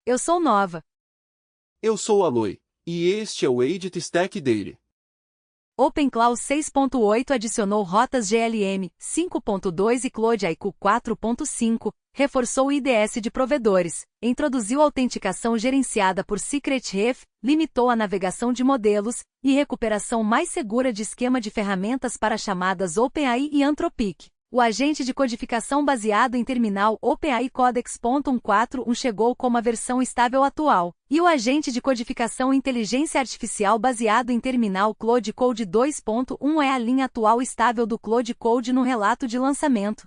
Eu sou Nova. Eu sou Aloy, e este é o Edit Stack Daily. OpenClaw 6.8 adicionou rotas GLM 5.2 e CloudIQ 4.5, reforçou o IDS de provedores, introduziu autenticação gerenciada por Secret-Ref, limitou a navegação de modelos e recuperação mais segura de esquema de ferramentas para chamadas OpenAI e Anthropic. O agente de codificação baseado em terminal OpenAI Codex 1.4.1 chegou como a versão estável atual, e o agente de codificação inteligência artificial baseado em terminal Claude Code 2.1 é a linha atual estável do Claude Code no relato de lançamento.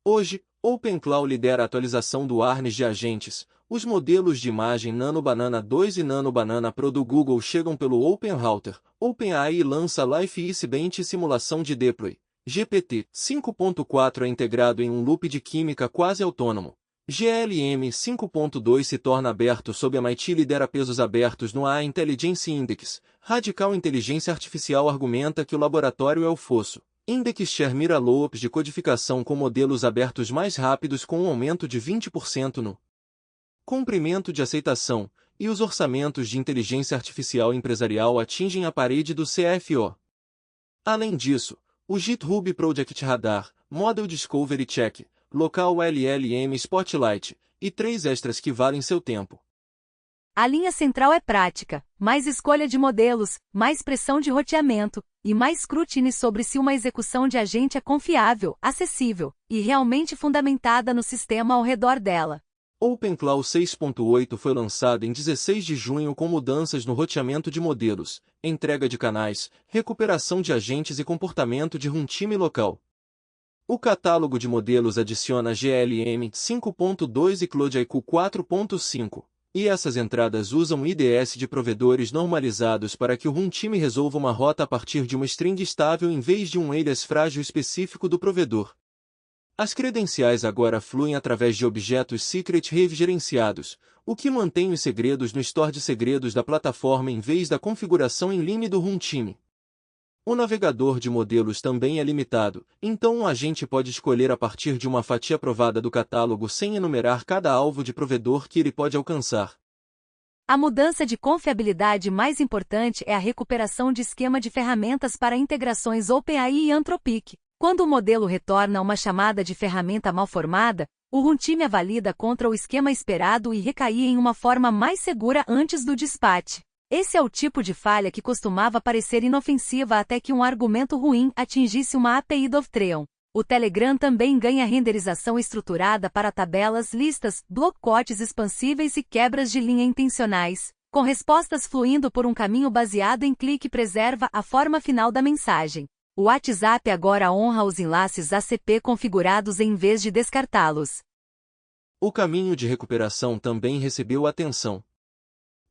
Hoje, OpenClaw lidera a atualização do harness de agentes. Os modelos de imagem Nano Banana 2 e Nano Banana Pro do Google chegam pelo OpenRouter. OpenAI lança Life Is Bench simulação de deploy. GPT 5.4 é integrado em um loop de química quase autônomo. GLM 5.2 se torna aberto sob MIT lidera pesos abertos no AI Intelligence Index. Radical Inteligência Artificial argumenta que o laboratório é o fosso. IndexShare mira loops de codificação com modelos abertos mais rápidos com um aumento de 20% no comprimento de aceitação, e os orçamentos de inteligência artificial empresarial atingem a parede do CFO. Além disso, o GitHub Project Radar, Model Discovery Check, Local LLM Spotlight, e 3 extras que valem seu tempo. A linha central é prática, mais escolha de modelos, mais pressão de roteamento, e mais escrutínio sobre se uma execução de agente é confiável, acessível, e realmente fundamentada no sistema ao redor dela. OpenClaw 6.8 foi lançado em 16 de junho com mudanças no roteamento de modelos, entrega de canais, recuperação de agentes e comportamento de runtime local. O catálogo de modelos adiciona GLM 5.2 e CloudIQ 4.5, e essas entradas usam IDS de provedores normalizados para que o runtime resolva uma rota a partir de uma string estável em vez de um alias frágil específico do provedor. As credenciais agora fluem através de objetos Secret-Ref gerenciados, o que mantém os segredos no store de segredos da plataforma em vez da configuração em line do runtime. O navegador de modelos também é limitado, então um agente pode escolher a partir de uma fatia provada do catálogo sem enumerar cada alvo de provedor que ele pode alcançar. A mudança de confiabilidade mais importante é a recuperação de esquema de ferramentas para integrações OpenAI e Anthropic. Quando o modelo retorna uma chamada de ferramenta mal formada, o runtime a valida contra o esquema esperado e recair em uma forma mais segura antes do dispatch. Esse é o tipo de falha que costumava parecer inofensiva até que um argumento ruim atingisse uma API Dovetail. O Telegram também ganha renderização estruturada para tabelas, listas, blocotes expansíveis e quebras de linha intencionais, com respostas fluindo por um caminho baseado em clique preserva a forma final da mensagem. O WhatsApp agora honra os enlaces ACP configurados em vez de descartá-los. O caminho de recuperação também recebeu atenção.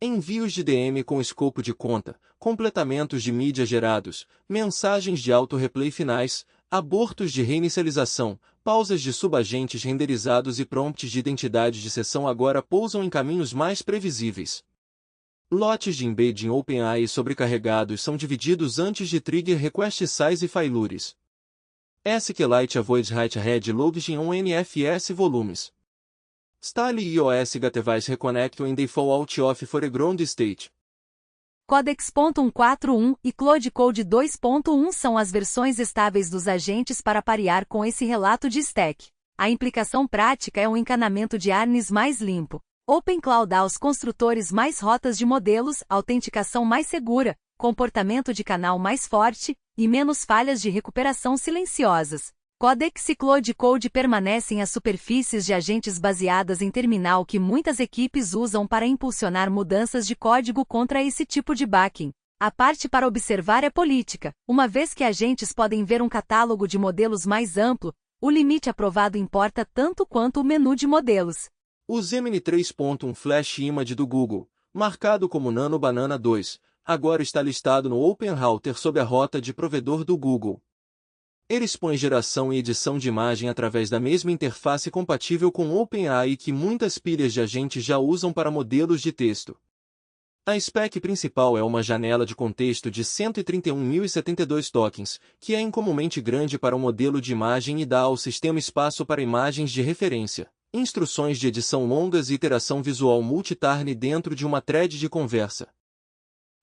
Envios de DM com escopo de conta, completamentos de mídia gerados, mensagens de auto-replay finais, abortos de reinicialização, pausas de subagentes renderizados e prompts de identidade de sessão agora pousam em caminhos mais previsíveis. Lotes de embedding OpenAI sobrecarregados são divididos antes de trigger request size e failures. SQLite avoid write-ahead logging on NFS volumes. Style iOS Gatewise reconnect when default of foreground state. Codex 1.4.1 e Claude Code 2.1 são as versões estáveis dos agentes para parear com esse relato de stack. A implicação prática é um encanamento de harness mais limpo. OpenClaw dá aos construtores mais rotas de modelos, autenticação mais segura, comportamento de canal mais forte, e menos falhas de recuperação silenciosas. Codex e Claude Code permanecem as superfícies de agentes baseadas em terminal que muitas equipes usam para impulsionar mudanças de código contra esse tipo de backing. A parte para observar é política, uma vez que agentes podem ver um catálogo de modelos mais amplo, o limite aprovado importa tanto quanto o menu de modelos. O Gemini 3.1 Flash Image do Google, marcado como Nano Banana 2, agora está listado no OpenRouter sob a rota de provedor do Google. Ele expõe geração e edição de imagem através da mesma interface compatível com OpenAI que muitas pilhas de agentes já usam para modelos de texto. A spec principal é uma janela de contexto de 131.072 tokens, que é incomumente grande para um modelo de imagem e dá ao sistema espaço para imagens de referência. instruções de edição longas e iteração visual multitarne dentro de uma thread de conversa.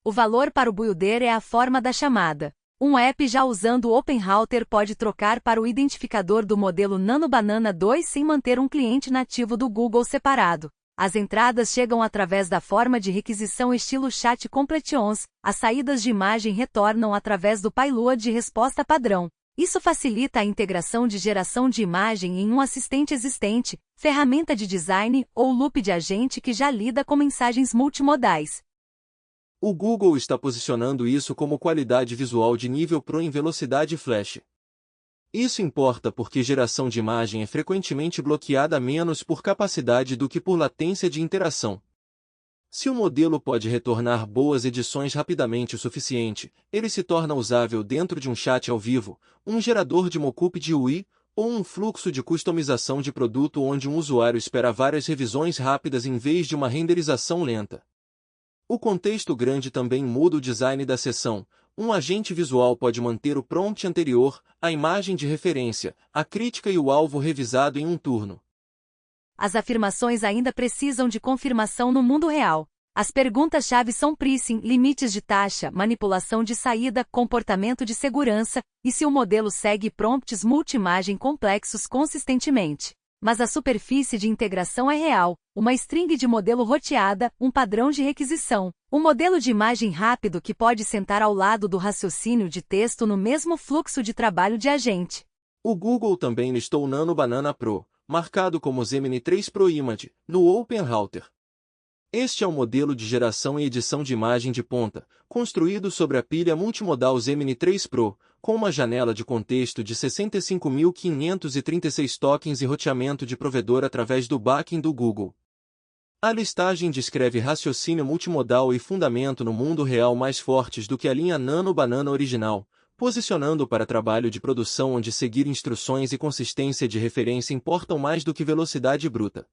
O valor para o builder é a forma da chamada. Um app já usando o OpenRouter pode trocar para o identificador do modelo Nano Banana 2 sem manter um cliente nativo do Google separado. As entradas chegam através da forma de requisição estilo Chat Completions, as saídas de imagem retornam através do payload de resposta padrão. Isso facilita a integração de geração de imagem em um assistente existente, ferramenta de design ou loop de agente que já lida com mensagens multimodais. O Google está posicionando isso como qualidade visual de nível Pro em velocidade flash. Isso importa porque geração de imagem é frequentemente bloqueada menos por capacidade do que por latência de interação. Se o modelo pode retornar boas edições rapidamente o suficiente, ele se torna usável dentro de um chat ao vivo, um gerador de mockup de UI, ou um fluxo de customização de produto onde um usuário espera várias revisões rápidas em vez de uma renderização lenta. O contexto grande também muda o design da seção. Um agente visual pode manter o prompt anterior, a imagem de referência, a crítica e o alvo revisado em um turno. As afirmações ainda precisam de confirmação no mundo real. As perguntas-chave são pricing, limites de taxa, manipulação de saída, comportamento de segurança, e se o modelo segue prompts multi-imagem complexos consistentemente. Mas a superfície de integração é real, uma string de modelo roteada, um padrão de requisição, um modelo de imagem rápido que pode sentar ao lado do raciocínio de texto no mesmo fluxo de trabalho de agente. O Google também listou o Nano Banana Pro, marcado como Gemini 3 Pro Image, no OpenRouter. Este é o modelo de geração e edição de imagem de ponta, construído sobre a pilha multimodal Gemini 3 Pro, com uma janela de contexto de 65.536 tokens e roteamento de provedor através do backend do Google. A listagem descreve raciocínio multimodal e fundamento no mundo real mais fortes do que a linha Nano Banana original, posicionando para trabalho de produção onde seguir instruções e consistência de referência importam mais do que velocidade bruta.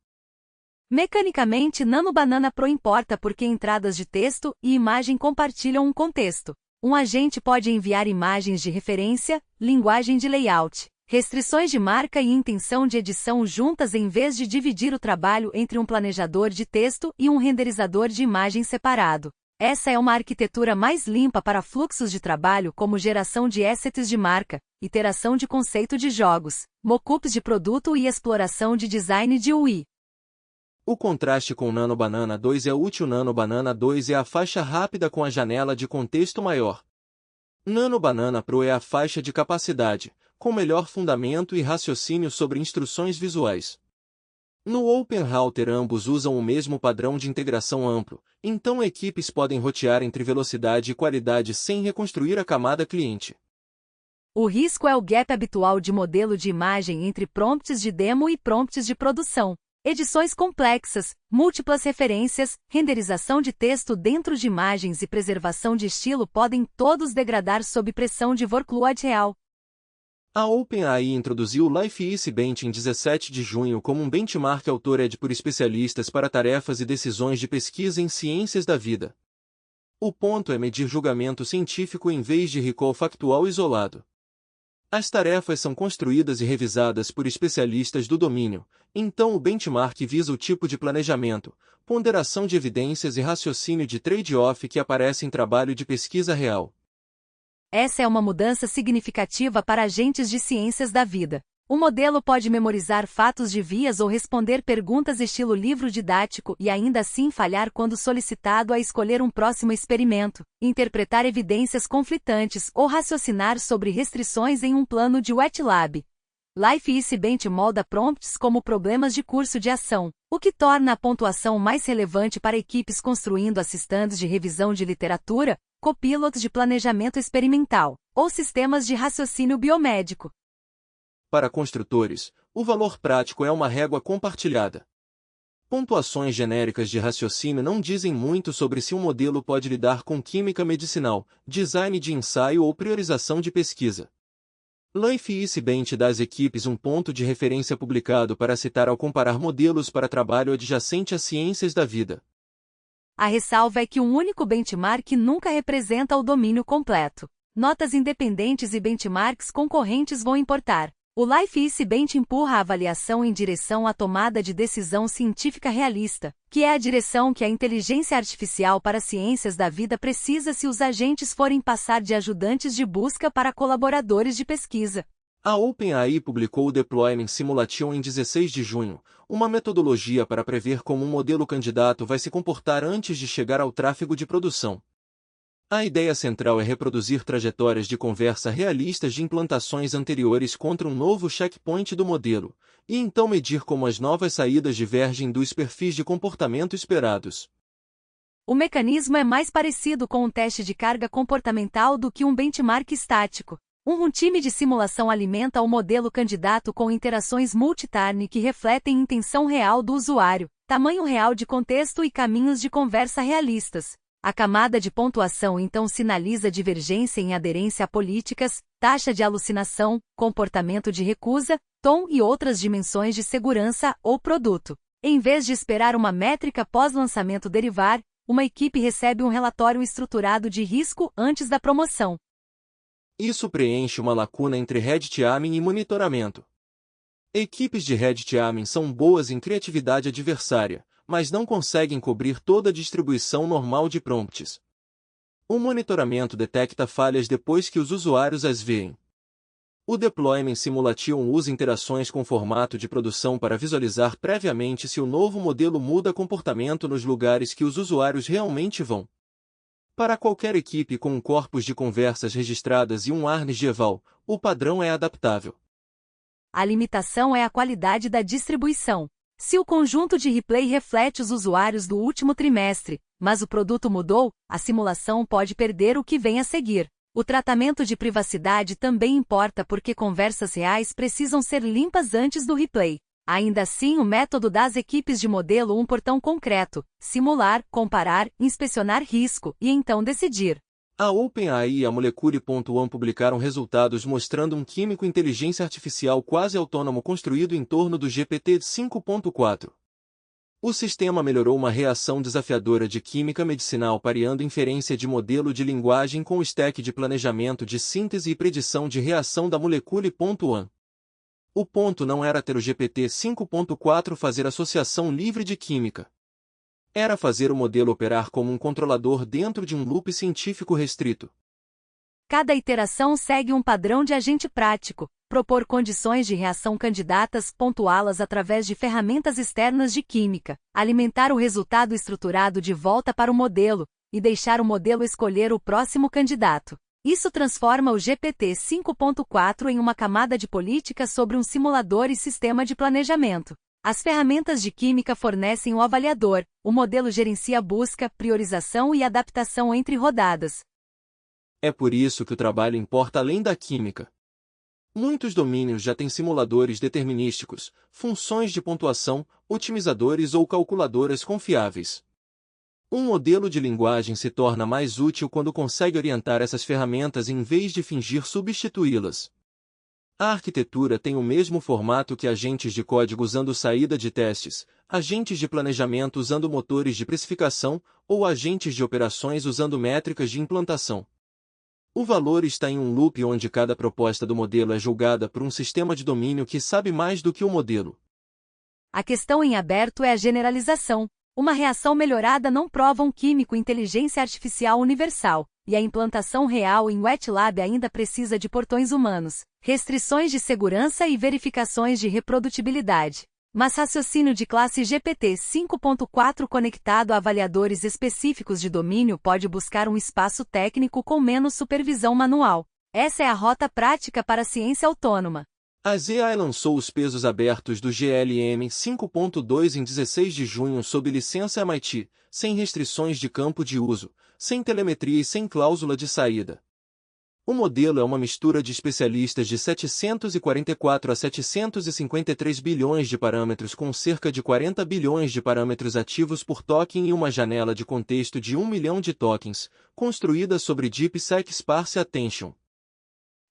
Mecanicamente, Nano Banana Pro importa porque entradas de texto e imagem compartilham um contexto. Um agente pode enviar imagens de referência, linguagem de layout, restrições de marca e intenção de edição juntas em vez de dividir o trabalho entre um planejador de texto e um renderizador de imagem separado. Essa é uma arquitetura mais limpa para fluxos de trabalho como geração de assets de marca, iteração de conceito de jogos, mockups de produto e exploração de design de UI. O contraste com o Nano Banana 2 é útil. Nano Banana 2 é a faixa rápida com a janela de contexto maior. Nano Banana Pro é a faixa de capacidade, com melhor fundamento e raciocínio sobre instruções visuais. No OpenRouter ambos usam o mesmo padrão de integração amplo, então equipes podem rotear entre velocidade e qualidade sem reconstruir a camada cliente. O risco é o gap habitual de modelo de imagem entre prompts de demo e prompts de produção. Edições complexas, múltiplas referências, renderização de texto dentro de imagens e preservação de estilo podem todos degradar sob pressão de workload real. A OpenAI introduziu o Life Bench em 17 de junho como um benchmark autored por especialistas para tarefas e decisões de pesquisa em ciências da vida. O ponto é medir julgamento científico em vez de recall factual isolado. As tarefas são construídas e revisadas por especialistas do domínio, então o benchmark visa o tipo de planejamento, ponderação de evidências e raciocínio de trade-off que aparece em trabalho de pesquisa real. Essa é uma mudança significativa para agentes de ciências da vida. O modelo pode memorizar fatos de vias ou responder perguntas estilo livro didático e ainda assim falhar quando solicitado a escolher um próximo experimento, interpretar evidências conflitantes ou raciocinar sobre restrições em um plano de wet lab. Life Bench molda prompts como problemas de curso de ação, o que torna a pontuação mais relevante para equipes construindo assistentes de revisão de literatura, copilots de planejamento experimental, ou sistemas de raciocínio biomédico. Para construtores, o valor prático é uma régua compartilhada. Pontuações genéricas de raciocínio não dizem muito sobre se um modelo pode lidar com química medicinal, design de ensaio ou priorização de pesquisa. Life Bench dá às equipes um ponto de referência publicado para citar ao comparar modelos para trabalho adjacente às ciências da vida. A ressalva é que um único benchmark nunca representa o domínio completo. Notas independentes e benchmarks concorrentes vão importar. O Life Bench empurra a avaliação em direção à tomada de decisão científica realista, que é a direção que a inteligência artificial para ciências da vida precisa se os agentes forem passar de ajudantes de busca para colaboradores de pesquisa. A OpenAI publicou o Deployment Simulation em 16 de junho, uma metodologia para prever como um modelo candidato vai se comportar antes de chegar ao tráfego de produção. A ideia central é reproduzir trajetórias de conversa realistas de implantações anteriores contra um novo checkpoint do modelo, e então medir como as novas saídas divergem dos perfis de comportamento esperados. O mecanismo é mais parecido com um teste de carga comportamental do que um benchmark estático. Um time de simulação alimenta o modelo candidato com interações multiturn que refletem intenção real do usuário, tamanho real de contexto e caminhos de conversa realistas. A camada de pontuação então sinaliza divergência em aderência a políticas, taxa de alucinação, comportamento de recusa, tom e outras dimensões de segurança ou produto. Em vez de esperar uma métrica pós-lançamento derivar, uma equipe recebe um relatório estruturado de risco antes da promoção. Isso preenche uma lacuna entre red teaming e monitoramento. Equipes de red teaming são boas em criatividade adversária, mas não conseguem cobrir toda a distribuição normal de prompts. O monitoramento detecta falhas depois que os usuários as veem. O Deployment Simulation usa interações com formato de produção para visualizar previamente se o novo modelo muda comportamento nos lugares que os usuários realmente vão. Para qualquer equipe com um corpus de conversas registradas e um harness eval, o padrão é adaptável. A limitação é a qualidade da distribuição. Se o conjunto de replay reflete os usuários do último trimestre, mas o produto mudou, a simulação pode perder o que vem a seguir. O tratamento de privacidade também importa porque conversas reais precisam ser limpas antes do replay. Ainda assim, o método das equipes de modelo um portão concreto: simular, comparar, inspecionar risco e então decidir. A OpenAI e a Molecule.one publicaram resultados mostrando um químico inteligência artificial quase autônomo construído em torno do GPT-5.4. O sistema melhorou uma reação desafiadora de química medicinal pareando inferência de modelo de linguagem com o stack de planejamento de síntese e predição de reação da Molecule.one. O ponto não era ter o GPT-5.4 fazer associação livre de química. Era fazer o modelo operar como um controlador dentro de um loop científico restrito. Cada iteração segue um padrão de agente prático: propor condições de reação candidatas, pontuá-las através de ferramentas externas de química, alimentar o resultado estruturado de volta para o modelo, e deixar o modelo escolher o próximo candidato. Isso transforma o GPT-5.4 em uma camada de política sobre um simulador e sistema de planejamento. As ferramentas de química fornecem o avaliador, o modelo gerencia a busca, priorização e adaptação entre rodadas. É por isso que o trabalho importa além da química. Muitos domínios já têm simuladores determinísticos, funções de pontuação, otimizadores ou calculadoras confiáveis. Um modelo de linguagem se torna mais útil quando consegue orientar essas ferramentas em vez de fingir substituí-las. A arquitetura tem o mesmo formato que agentes de código usando saída de testes, agentes de planejamento usando motores de precificação, ou agentes de operações usando métricas de implantação. O valor está em um loop onde cada proposta do modelo é julgada por um sistema de domínio que sabe mais do que o modelo. A questão em aberto é a generalização. Uma reação melhorada não prova um químico inteligência artificial universal, e a implantação real em wet lab ainda precisa de portões humanos, restrições de segurança e verificações de reprodutibilidade. Mas raciocínio de classe GPT-5.4 conectado a avaliadores específicos de domínio pode buscar um espaço técnico com menos supervisão manual. Essa é a rota prática para a ciência autônoma. A ZAI lançou os pesos abertos do GLM 5.2 em 16 de junho sob licença MIT, sem restrições de campo de uso, sem telemetria e sem cláusula de saída. O modelo é uma mistura de especialistas de 744 a 753 bilhões de parâmetros com cerca de 40 bilhões de parâmetros ativos por token e uma janela de contexto de 1 milhão de tokens, construída sobre DeepSeek Sparse Attention.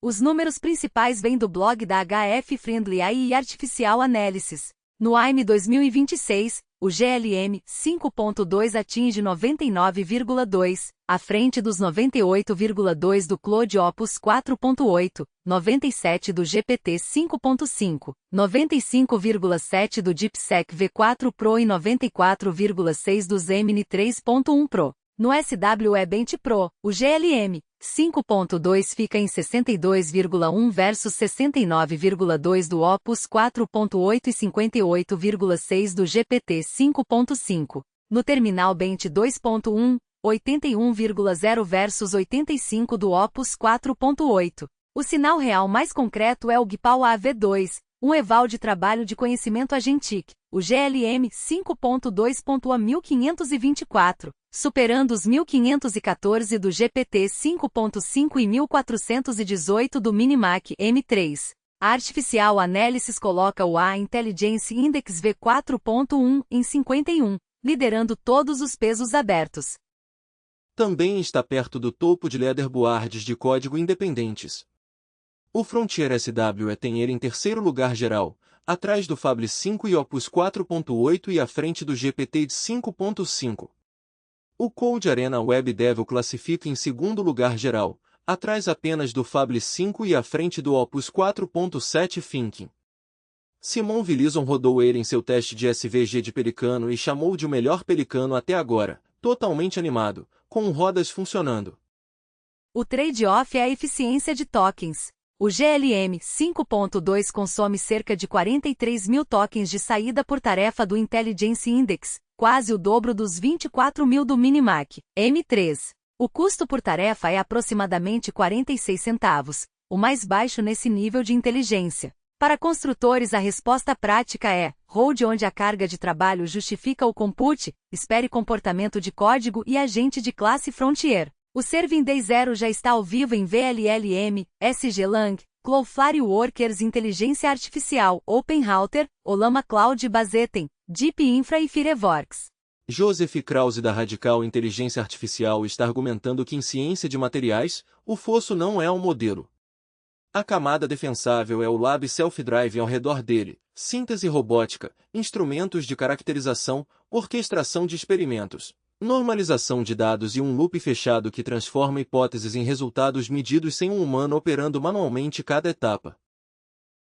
Os números principais vêm do blog da HF Friendly AI e Artificial Analysis. No AIM 2026, o GLM 5.2 atinge 99,2, à frente dos 98,2 do Claude Opus 4.8, 97 do GPT 5.5, 95,7 do DeepSeek V4 Pro e 94,6 do Gemini 3.1 Pro. No SWE Pro, o GLM 5.2 fica em 62,1 versus 69,2 do Opus 4.8 e 58,6 do GPT 5.5. No Terminal Bench 2.1, 81,0 versus 85 do Opus 4.8. O sinal real mais concreto é o GPAL AV2, um eval de trabalho de conhecimento agentic, o GLM 5.2. A 1524, superando os 1514 do GPT 5.5 e 1418 do Minimac M3. A Artificial Analysis coloca o A Intelligence Index V4.1 em 51, liderando todos os pesos abertos. Também está perto do topo de leaderboards de código independentes. O Frontier SWE tem ele em terceiro lugar geral, atrás do Fable 5 e Opus 4.8 e à frente do GPT 5.5. O Code Arena Web Dev o classifica em segundo lugar geral, atrás apenas do Fable 5 e à frente do Opus 4.7 Thinking. Simon Willison rodou ele em seu teste de SVG de Pelicano e chamou de o melhor Pelicano até agora, totalmente animado, com rodas funcionando. O trade-off é a eficiência de tokens. O GLM 5.2 consome cerca de 43 mil tokens de saída por tarefa do Intelligence Index, quase o dobro dos 24 mil do Minimac M3. O custo por tarefa é aproximadamente 46 centavos, o mais baixo nesse nível de inteligência. Para construtores, a resposta prática é: hold onde a carga de trabalho justifica o compute, espere comportamento de código e agente de classe Frontier. O Serving Day 0 já está ao vivo em VLLM, SGLang, Cloudflare Workers Inteligência Artificial, OpenRouter, Olama Cloud Baseten, Deep Infra e Fireworks. Joseph Krause da Radical Inteligência Artificial está argumentando que em ciência de materiais, o fosso não é um modelo. A camada defensável é o Lab Self-Drive ao redor dele, síntese robótica, instrumentos de caracterização, orquestração de experimentos, normalização de dados e um loop fechado que transforma hipóteses em resultados medidos sem um humano operando manualmente cada etapa.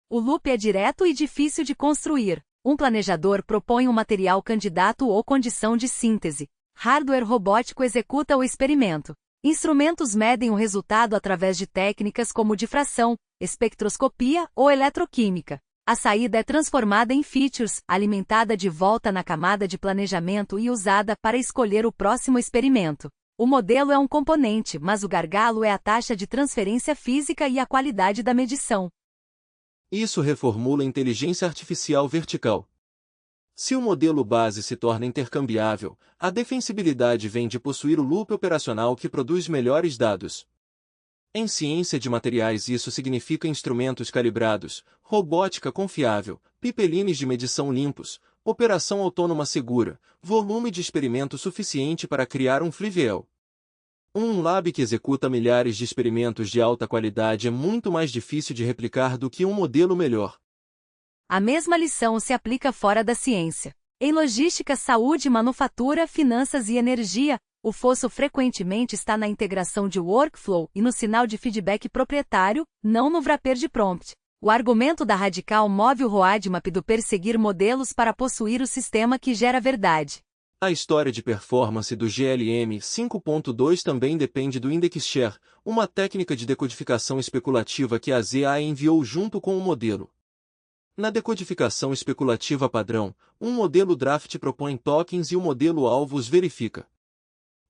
O loop é direto e difícil de construir. Um planejador propõe um material candidato ou condição de síntese. Hardware robótico executa o experimento. Instrumentos medem o resultado através de técnicas como difração, espectroscopia ou eletroquímica. A saída é transformada em features, alimentada de volta na camada de planejamento e usada para escolher o próximo experimento. O modelo é um componente, mas o gargalo é a taxa de transferência física e a qualidade da medição. Isso reformula a inteligência artificial vertical. Se o modelo base se torna intercambiável, a defensibilidade vem de possuir o loop operacional que produz melhores dados. Em ciência de materiais isso significa instrumentos calibrados, robótica confiável, pipelines de medição limpos, operação autônoma segura, volume de experimento suficiente para criar um flywheel. Um lab que executa milhares de experimentos de alta qualidade é muito mais difícil de replicar do que um modelo melhor. A mesma lição se aplica fora da ciência. Em logística, saúde, manufatura, finanças e energia, o fosso frequentemente está na integração de workflow e no sinal de feedback proprietário, não no wrapper de prompt. O argumento da Radical move o roadmap do perseguir modelos para possuir o sistema que gera verdade. A história de performance do GLM 5.2 também depende do Index Share, uma técnica de decodificação especulativa que a ZA enviou junto com o modelo. Na decodificação especulativa padrão, um modelo draft propõe tokens e o modelo alvo os verifica.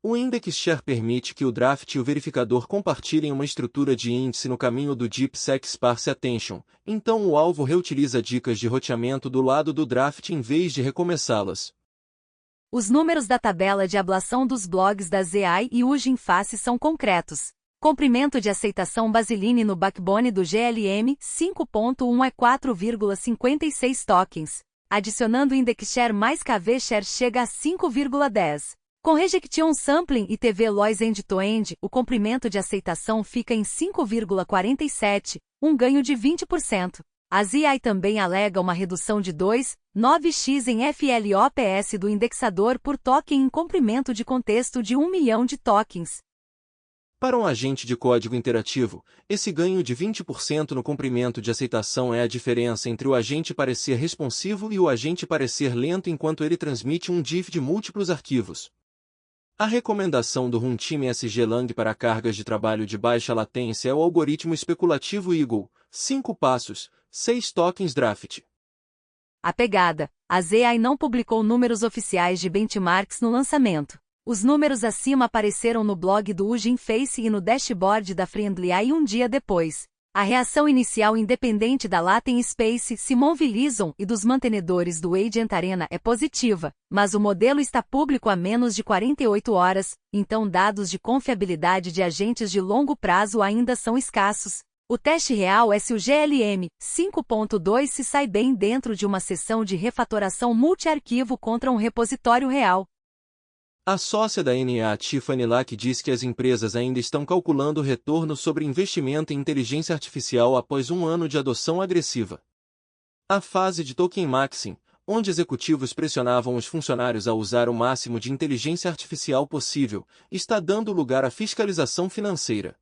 O Index Share permite que o draft e o verificador compartilhem uma estrutura de índice no caminho do DeepSeek Sparse Attention, então o alvo reutiliza dicas de roteamento do lado do draft em vez de recomeçá-las. Os números da tabela de ablação dos blogs da ZI e Ugin Face são concretos. Comprimento de aceitação Basiline no backbone do GLM 5.1 é 4,56 tokens. Adicionando Index Share mais KV Share chega a 5,10. Com Rejection Sampling e TV Loss End-to-End, o comprimento de aceitação fica em 5,47, um ganho de 20%. A ZI também alega uma redução de 2,9x em FLOPS do indexador por token em comprimento de contexto de 1 milhão de tokens. Para um agente de código interativo, esse ganho de 20% no comprimento de aceitação é a diferença entre o agente parecer responsivo e o agente parecer lento enquanto ele transmite um diff de múltiplos arquivos. A recomendação do Runtime SGLang para cargas de trabalho de baixa latência é o algoritmo especulativo Eagle, 5 passos, 6 tokens draft. A pegada: a ZI não publicou números oficiais de benchmarks no lançamento. Os números acima apareceram no blog do Hugging Face e no dashboard da Friendly AI um dia depois. A reação inicial independente da Latin Space, Simon Willison e dos mantenedores do Agent Arena é positiva, mas o modelo está público há menos de 48 horas, então dados de confiabilidade de agentes de longo prazo ainda são escassos. O teste real é se o GLM 5.2 se sai bem dentro de uma sessão de refatoração multi-arquivo contra um repositório real. A sócia da NEA, Tiffany Lack, diz que as empresas ainda estão calculando o retorno sobre investimento em inteligência artificial após um ano de adoção agressiva. A fase de token maxing, onde executivos pressionavam os funcionários a usar o máximo de inteligência artificial possível, está dando lugar à fiscalização financeira.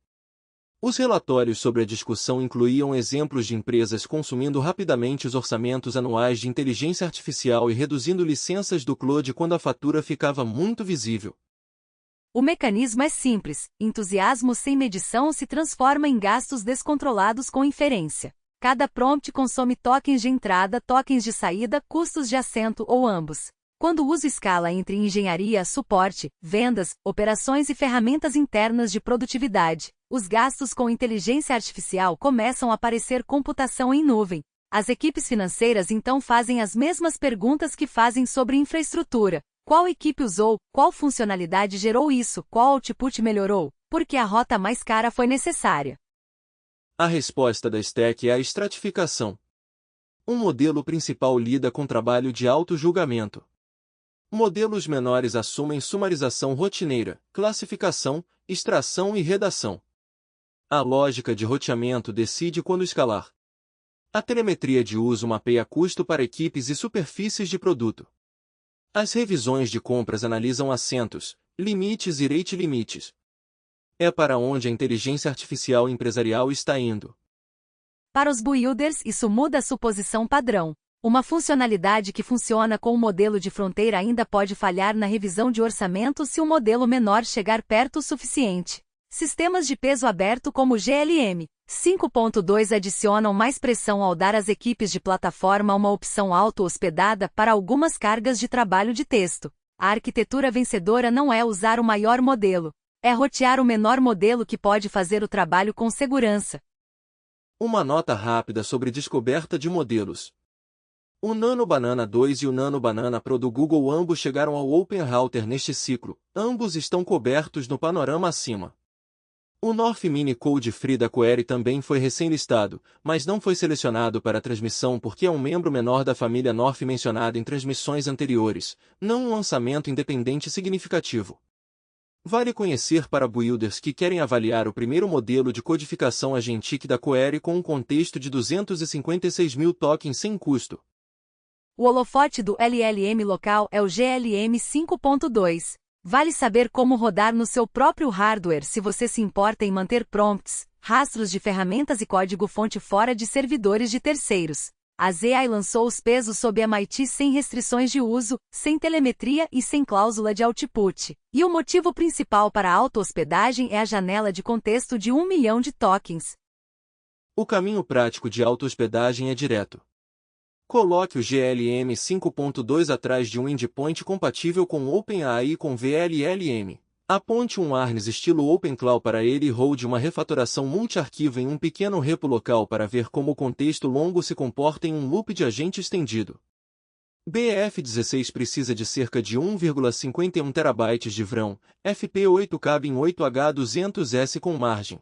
Os relatórios sobre a discussão incluíam exemplos de empresas consumindo rapidamente os orçamentos anuais de inteligência artificial e reduzindo licenças do Claude quando a fatura ficava muito visível. O mecanismo é simples: entusiasmo sem medição se transforma em gastos descontrolados com inferência. Cada prompt consome tokens de entrada, tokens de saída, custos de assento ou ambos. Quando o uso escala entre engenharia, suporte, vendas, operações e ferramentas internas de produtividade, os gastos com inteligência artificial começam a aparecer computação em nuvem. As equipes financeiras então fazem as mesmas perguntas que fazem sobre infraestrutura. Qual equipe usou? Qual funcionalidade gerou isso? Qual output melhorou? Porque a rota mais cara foi necessária. A resposta da stack é a estratificação. Um modelo principal lida com trabalho de auto-julgamento. Modelos menores assumem sumarização rotineira, classificação, extração e redação. A lógica de roteamento decide quando escalar. A telemetria de uso mapeia custo para equipes e superfícies de produto. As revisões de compras analisam assentos, limites e rate limites. É para onde a inteligência artificial empresarial está indo. Para os builders, isso muda a suposição padrão. Uma funcionalidade que funciona com um modelo de fronteira ainda pode falhar na revisão de orçamento se o modelo menor chegar perto o suficiente. Sistemas de peso aberto como o GLM 5.2 adicionam mais pressão ao dar às equipes de plataforma uma opção auto-hospedada para algumas cargas de trabalho de texto. A arquitetura vencedora não é usar o maior modelo, é rotear o menor modelo que pode fazer o trabalho com segurança. Uma nota rápida sobre descoberta de modelos. O Nano Banana 2 e o Nano Banana Pro do Google ambos chegaram ao Open Router neste ciclo, ambos estão cobertos no panorama acima. O North Mini Code Free da Query também foi recém-listado, mas não foi selecionado para transmissão porque é um membro menor da família North mencionada em transmissões anteriores, não um lançamento independente significativo. Vale conhecer para builders que querem avaliar o primeiro modelo de codificação agentic da Query com um contexto de 256 mil tokens sem custo. O holofote do LLM local é o GLM 5.2. Vale saber como rodar no seu próprio hardware se você se importa em manter prompts, rastros de ferramentas e código-fonte fora de servidores de terceiros. A ZI lançou os pesos sob MIT sem restrições de uso, sem telemetria e sem cláusula de output. E o motivo principal para a auto-hospedagem é a janela de contexto de 1 milhão de tokens. O caminho prático de auto-hospedagem é direto. Coloque o GLM 5.2 atrás de um endpoint compatível com OpenAI e com VLLM. Aponte um harness estilo OpenClaw para ele e rode uma refatoração multi-arquivo em um pequeno repo local para ver como o contexto longo se comporta em um loop de agente estendido. BF16 precisa de cerca de 1,51 TB de VRAM, FP8 cabe em 8H200S com margem.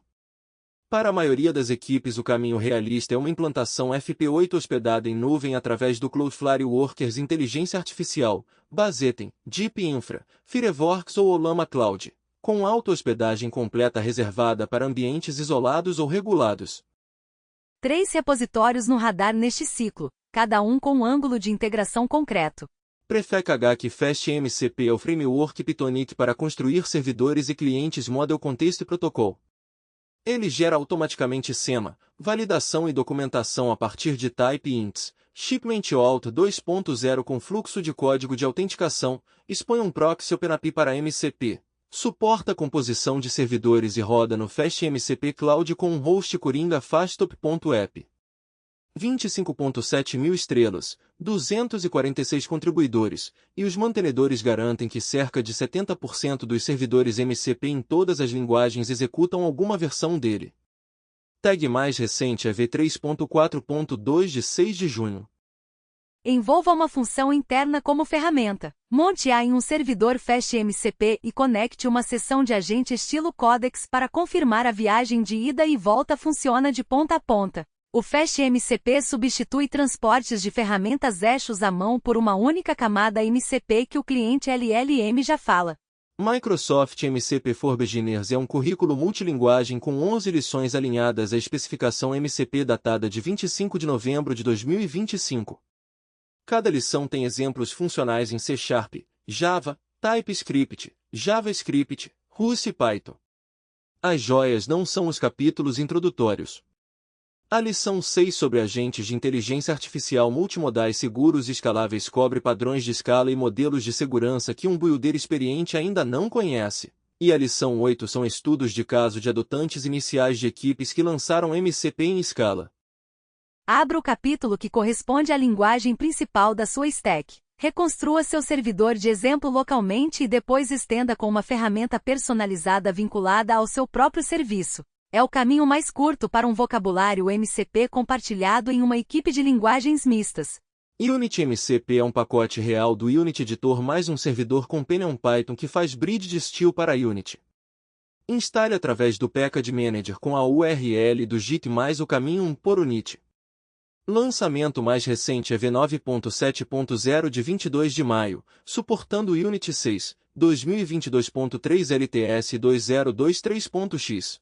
Para a maioria das equipes o caminho realista é uma implantação FP8 hospedada em nuvem através do Cloudflare Workers Inteligência Artificial, Bazeten, Deep Infra, Fireworks ou Olama Cloud, com auto-hospedagem completa reservada para ambientes isolados ou regulados. 3 repositórios no radar neste ciclo, cada um com um ângulo de integração concreto. Prefect HQ Fast MCP é o framework Pythonic para construir servidores e clientes Model Context Protocol. Ele gera automaticamente SEMA, validação e documentação a partir de type ints, shipment auth 2.0 com fluxo de código de autenticação, expõe um proxy OpenAPI para MCP, suporta a composição de servidores e roda no Fast MCP Cloud com um host Coringa Fastop.app. 25.7 mil estrelas, 246 contribuidores, e os mantenedores garantem que cerca de 70% dos servidores MCP em todas as linguagens executam alguma versão dele. Tag mais recente é v3.4.2 de 6 de junho. Envolva uma função interna como ferramenta. Monte-a em um servidor Fast MCP e conecte uma seção de agente estilo Codex para confirmar a viagem de ida e volta funciona de ponta a ponta. O Fast MCP substitui transportes de ferramentas eixos à mão por uma única camada MCP que o cliente LLM já fala. Microsoft MCP for Beginners é um currículo multilinguagem com 11 lições alinhadas à especificação MCP datada de 25 de novembro de 2025. Cada lição tem exemplos funcionais em C#, Java, TypeScript, JavaScript, Rust e Python. As joias não são os capítulos introdutórios. A lição 6 sobre agentes de inteligência artificial multimodais seguros e escaláveis cobre padrões de escala e modelos de segurança que um builder experiente ainda não conhece. E a lição 8 são estudos de caso de adotantes iniciais de equipes que lançaram MCP em escala. Abra o capítulo que corresponde à linguagem principal da sua stack. Reconstrua seu servidor de exemplo localmente e depois estenda com uma ferramenta personalizada vinculada ao seu próprio serviço. É o caminho mais curto para um vocabulário MCP compartilhado em uma equipe de linguagens mistas. Unity MCP é um pacote real do Unity Editor mais um servidor Companion Python que faz bridge de estilo para Unity. Instale através do Package Manager com a URL do Git mais o caminho por Unity. Lançamento mais recente é v9.7.0 de 22 de maio, suportando Unity 6, 2022.3 LTS 2023.x.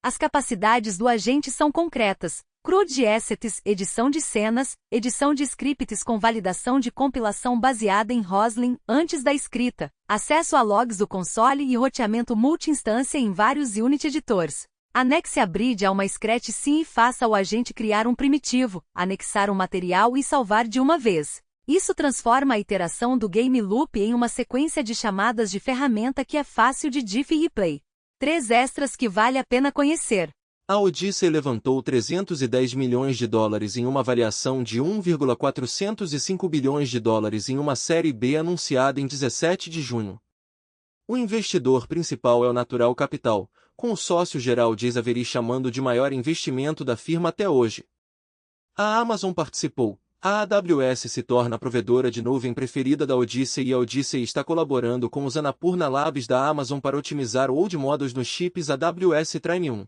As capacidades do agente são concretas: CRUD assets, edição de cenas, edição de scripts com validação de compilação baseada em Roslyn antes da escrita, acesso a logs do console e roteamento multi-instância em vários Unity Editors. Anexe a bridge a uma scratch sim e faça o agente criar um primitivo, anexar um material e salvar de uma vez. Isso transforma a iteração do game loop em uma sequência de chamadas de ferramenta que é fácil de diff e replay. 3 extras que vale a pena conhecer. A Odyssey levantou 310 milhões de dólares em uma avaliação de 1,405 bilhões de dólares em uma série B anunciada em 17 de junho. O investidor principal é o Natural Capital, com o sócio-geral Jay Avery chamando de maior investimento da firma até hoje. A Amazon participou. A AWS se torna a provedora de nuvem preferida da Odyssey e a Odyssey está colaborando com os Annapurna Labs da Amazon para otimizar old models nos chips AWS Trainium.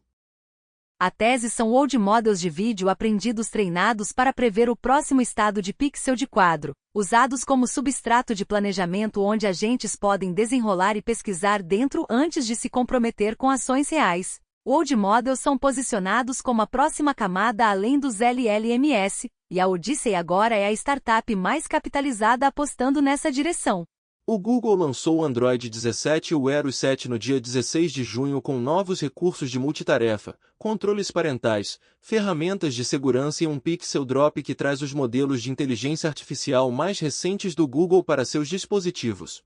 A tese são old models de vídeo aprendidos treinados para prever o próximo estado de pixel de quadro, usados como substrato de planejamento onde agentes podem desenrolar e pesquisar dentro antes de se comprometer com ações reais. Old models são posicionados como a próxima camada além dos LLMs, e a Odyssey agora é a startup mais capitalizada apostando nessa direção. O Google lançou o Android 17 e o Wear OS 7 no dia 16 de junho com novos recursos de multitarefa, controles parentais, ferramentas de segurança e um Pixel Drop que traz os modelos de inteligência artificial mais recentes do Google para seus dispositivos.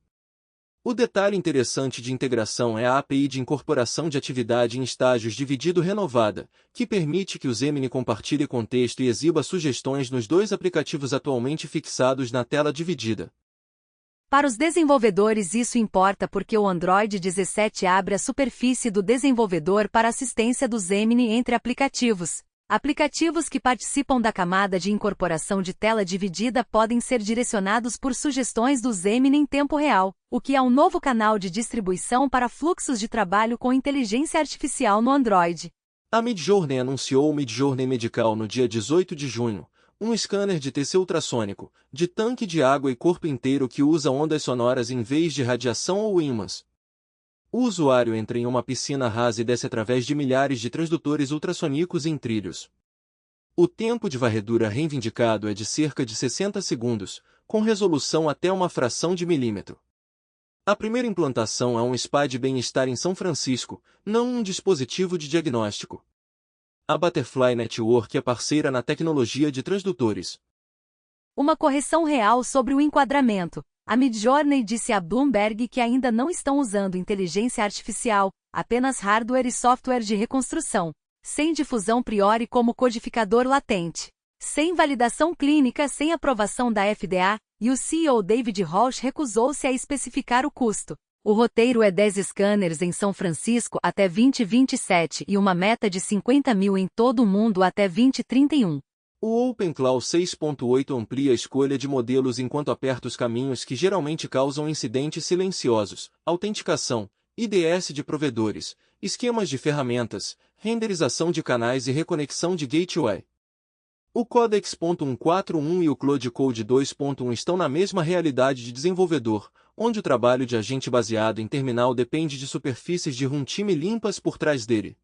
O detalhe interessante de integração é a API de incorporação de atividade em estágios dividido renovada, que permite que o Gemini compartilhe contexto e exiba sugestões nos 2 aplicativos atualmente fixados na tela dividida. Para os desenvolvedores isso importa porque o Android 17 abre a superfície do desenvolvedor para assistência do Gemini entre aplicativos. Aplicativos que participam da camada de incorporação de tela dividida podem ser direcionados por sugestões do Gemini em tempo real, o que é um novo canal de distribuição para fluxos de trabalho com inteligência artificial no Android. A Midjourney anunciou o Midjourney Medical no dia 18 de junho, um scanner de TC ultrassônico, de tanque de água e corpo inteiro que usa ondas sonoras em vez de radiação ou ímãs. O usuário entra em uma piscina rasa e desce através de milhares de transdutores ultrassônicos em trilhos. O tempo de varredura reivindicado é de cerca de 60 segundos, com resolução até uma fração de milímetro. A primeira implantação é um spa de bem-estar em São Francisco, não um dispositivo de diagnóstico. A Butterfly Network é parceira na tecnologia de transdutores. Uma correção real sobre o enquadramento. A Midjourney disse a Bloomberg que ainda não estão usando inteligência artificial, apenas hardware e software de reconstrução, sem difusão priori como codificador latente, sem validação clínica, sem aprovação da FDA, e o CEO David Rausch recusou-se a especificar o custo. O roteiro é 10 scanners em São Francisco até 2027 e uma meta de 50 mil em todo o mundo até 2031. O OpenClaw 6.8 amplia a escolha de modelos enquanto aperta os caminhos que geralmente causam incidentes silenciosos, autenticação, IDS de provedores, esquemas de ferramentas, renderização de canais e reconexão de gateway. O Codex .141 e o Cloud Code 2.1 estão na mesma realidade de desenvolvedor, onde o trabalho de agente baseado em terminal depende de superfícies de runtime limpas por trás dele.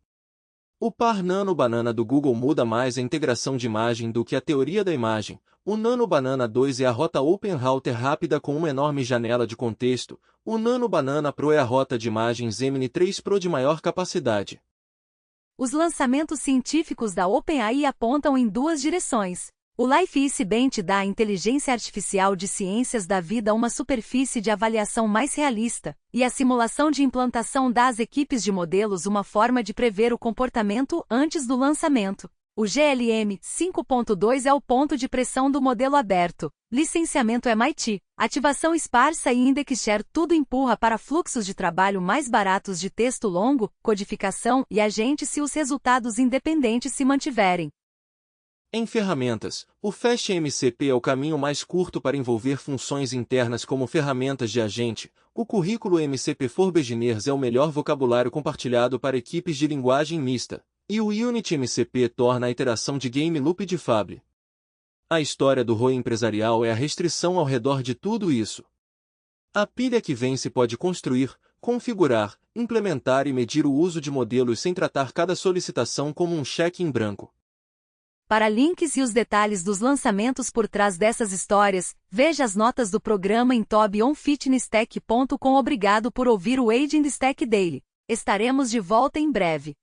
O par Nano Banana do Google muda mais a integração de imagem do que a teoria da imagem. O Nano Banana 2 é a rota Open Router rápida com uma enorme janela de contexto. O Nano Banana Pro é a rota de imagens Gemini 3 Pro de maior capacidade. Os lançamentos científicos da OpenAI apontam em duas direções. O Life Bench dá à inteligência artificial de ciências da vida uma superfície de avaliação mais realista, e a simulação de implantação dá às equipes de modelos uma forma de prever o comportamento antes do lançamento. O GLM 5.2 é o ponto de pressão do modelo aberto. Licenciamento MIT, ativação esparsa e IndexShare tudo empurra para fluxos de trabalho mais baratos de texto longo, codificação e agente se os resultados independentes se mantiverem. Em ferramentas, o FastMCP é o caminho mais curto para envolver funções internas como ferramentas de agente. O currículo MCP for Beginners é o melhor vocabulário compartilhado para equipes de linguagem mista. E o Unity MCP torna a iteração de game loop de Fable. A história do ROI empresarial é a restrição ao redor de tudo isso. A pilha que vence pode construir, configurar, implementar e medir o uso de modelos sem tratar cada solicitação como um cheque em branco. Para links e os detalhes dos lançamentos por trás dessas histórias, veja as notas do programa em tobonfitnesstech.com. Obrigado por ouvir o Aging Stack Daily. Estaremos de volta em breve.